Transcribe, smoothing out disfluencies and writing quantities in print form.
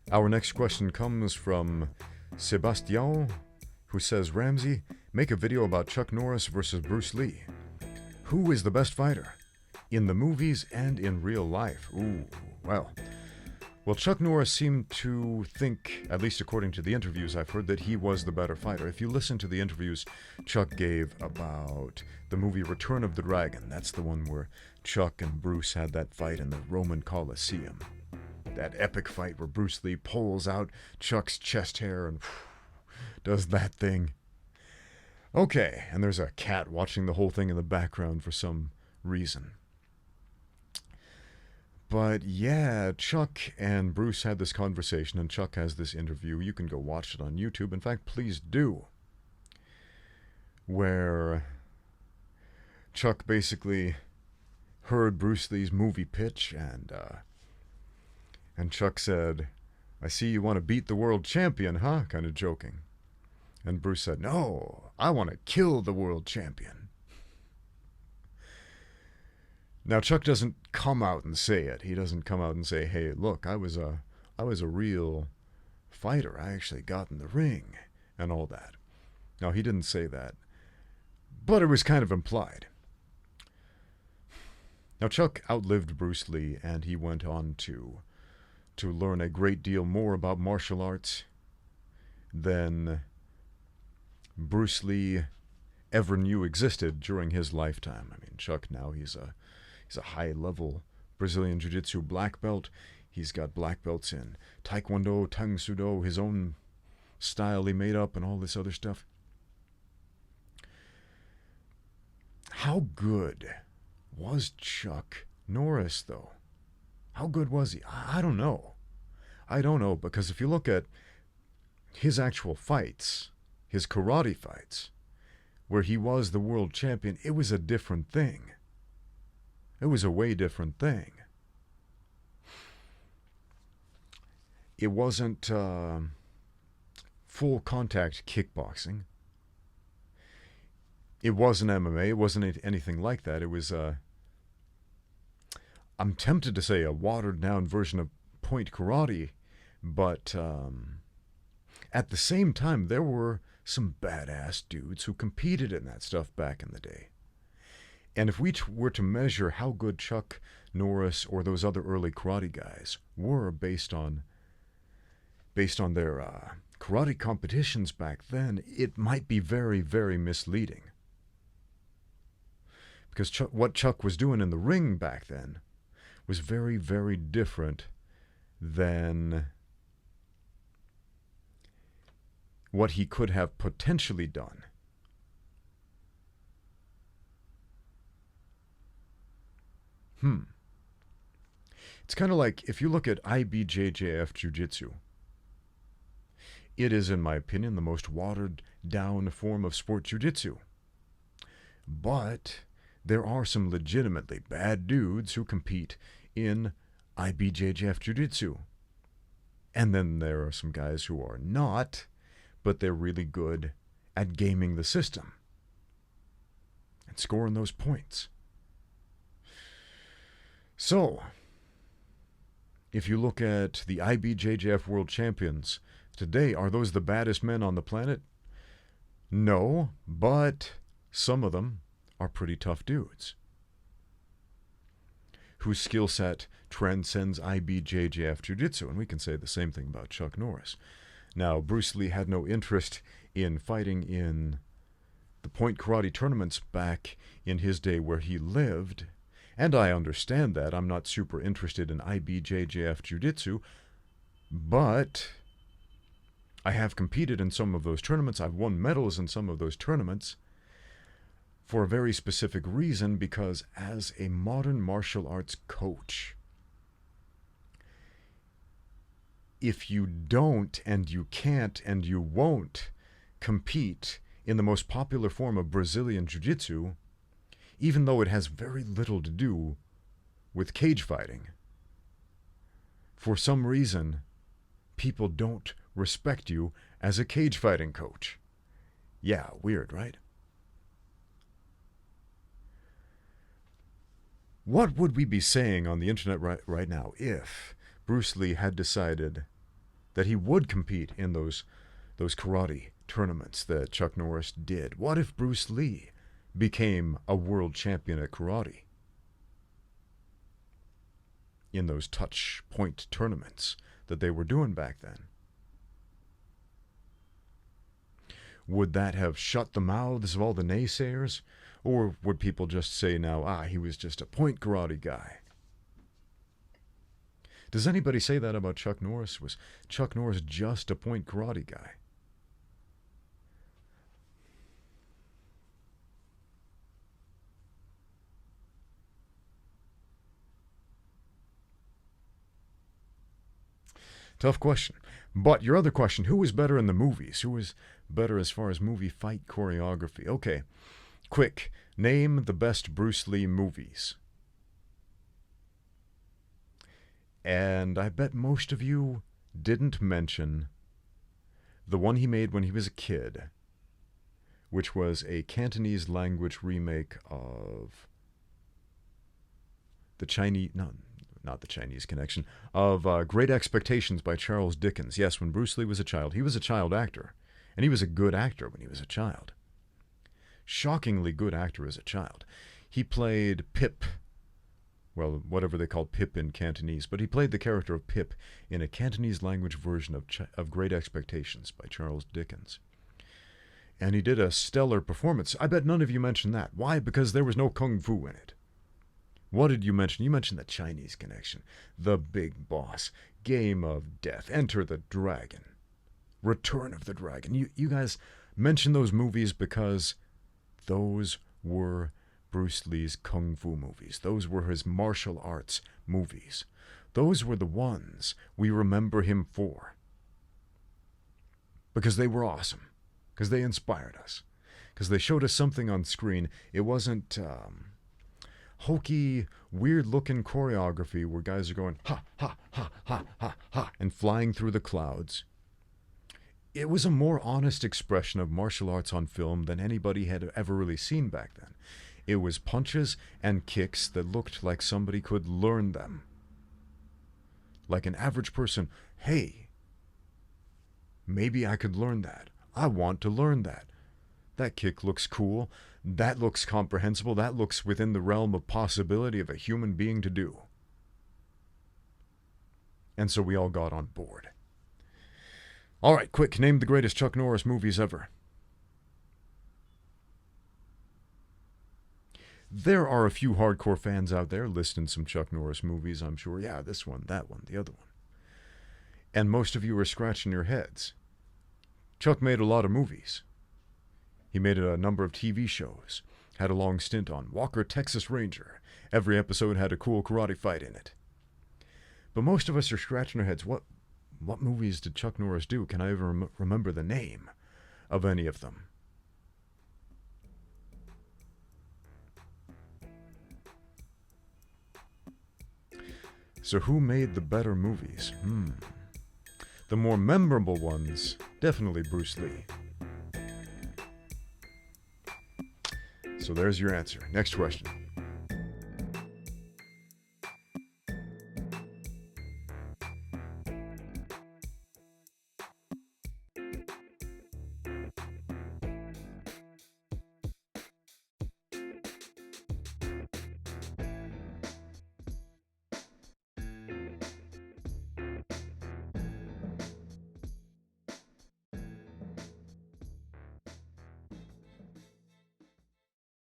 Our next question comes from Sebastian, who says, Ramsey, make a video about Chuck Norris versus Bruce Lee. Who is the best fighter? In the movies and in real life? Ooh, well. Well, Chuck Norris seemed to think, at least according to the interviews I've heard, that he was the better fighter. If you listen to the interviews Chuck gave about the movie Return of the Dragon, that's the one where Chuck and Bruce had that fight in the Roman Colosseum. That epic fight where Bruce Lee pulls out Chuck's chest hair and does that thing. Okay, and there's a cat watching the whole thing in the background for some reason. But yeah, Chuck and Bruce had this conversation, and Chuck has this interview. You can go watch it on YouTube. In fact, please do. Where Chuck basically heard Bruce Lee's movie pitch, and Chuck said, I see you want to beat the world champion, huh? Kind of joking. And Bruce said, no, I want to kill the world champion. Now, Chuck doesn't come out and say it. He doesn't come out and say, hey, look, I was a real fighter. I actually got in the ring and all that. No, he didn't say that. But it was kind of implied. Now, Chuck outlived Bruce Lee, and he went on to learn a great deal more about martial arts than Bruce Lee ever knew existed during his lifetime. I mean, Chuck now, he's a high-level Brazilian Jiu-Jitsu black belt. He's got black belts in Taekwondo, Tang Sudo, his own style he made up, and all this other stuff. How good was Chuck Norris, though? How good was he? I don't know. I don't know, because if you look at his actual fights, his karate fights, where he was the world champion, it was a different thing. It was a way different thing. It wasn't full contact kickboxing. It wasn't MMA. It wasn't anything like that. It was, I'm tempted to say, a watered down version of point karate, but at the same time, there were some badass dudes who competed in that stuff back in the day. And if we were to measure how good Chuck Norris or those other early karate guys were based on their karate competitions back then, it might be very, very misleading. Because what Chuck was doing in the ring back then was very, very different than what he could have potentially done. It's kind of like if you look at IBJJF Jiu-Jitsu. It is, in my opinion, the most watered-down form of sport jiu-jitsu. But there are some legitimately bad dudes who compete in IBJJF Jiu-Jitsu. And then there are some guys who are not, but they're really good at gaming the system and scoring those points. So, if you look at the IBJJF World Champions today, are those the baddest men on the planet? No, but some of them are pretty tough dudes whose skill set transcends IBJJF Jiu-Jitsu, and we can say the same thing about Chuck Norris. Now, Bruce Lee had no interest in fighting in the point karate tournaments back in his day where he lived, and I understand that. I'm not super interested in IBJJF Jiu-Jitsu, but I have competed in some of those tournaments. I've won medals in some of those tournaments for a very specific reason, because as a modern martial arts coach, if you don't and you can't and you won't compete in the most popular form of Brazilian Jiu-Jitsu, even though it has very little to do with cage fighting, for some reason, people don't respect you as a cage fighting coach. Yeah, weird, right? What would we be saying on the internet right now if Bruce Lee had decided that he would compete in those karate tournaments that Chuck Norris did? What if Bruce Lee became a world champion at karate in those touch point tournaments that they were doing back then? Would that have shut the mouths of all the naysayers? Or would people just say now, he was just a point karate guy? Does anybody say that about Chuck Norris? Was Chuck Norris just a point karate guy? Tough question. But your other question, who was better in the movies? Who was better as far as movie fight choreography? Okay, quick. Name the best Bruce Lee movies. And I bet most of you didn't mention the one he made when he was a kid, which was a Cantonese language remake of the Chinese, no, not the Chinese Connection, of Great Expectations by Charles Dickens. Yes, when Bruce Lee was a child, he was a child actor, and he was a good actor when he was a child. Shockingly good actor as a child. He played Pip, well, whatever they called Pip in Cantonese, but he played the character of Pip in a Cantonese language version of Great Expectations by Charles Dickens. And he did a stellar performance. I bet none of you mentioned that. Why? Because there was no kung fu in it. What did you mention? You mentioned the Chinese Connection, The Big Boss, Game of Death, Enter the Dragon, Return of the Dragon. You guys mentioned those movies because those were Bruce Lee's kung fu movies. Those were his martial arts movies. Those were the ones we remember him for. Because they were awesome. Because they inspired us. Because they showed us something on screen. It wasn't hokey, weird-looking choreography where guys are going ha, ha, ha, ha, ha, ha, and flying through the clouds. It was a more honest expression of martial arts on film than anybody had ever really seen back then. It was punches and kicks that looked like somebody could learn them. Like an average person, hey, maybe I could learn that. I want to learn that. That kick looks cool. That looks comprehensible. That looks within the realm of possibility of a human being to do. And so we all got on board. All right, quick, name the greatest Chuck Norris movies ever. There are a few hardcore fans out there listing some Chuck Norris movies, I'm sure. Yeah, this one, that one, the other one. And most of you are scratching your heads. Chuck made a lot of movies. He made a number of TV shows. Had a long stint on Walker, Texas Ranger. Every episode had a cool karate fight in it. But most of us are scratching our heads. What movies did Chuck Norris do? Can I ever remember the name of any of them? So who made the better movies? The more memorable ones, definitely Bruce Lee. So there's your answer. Next question.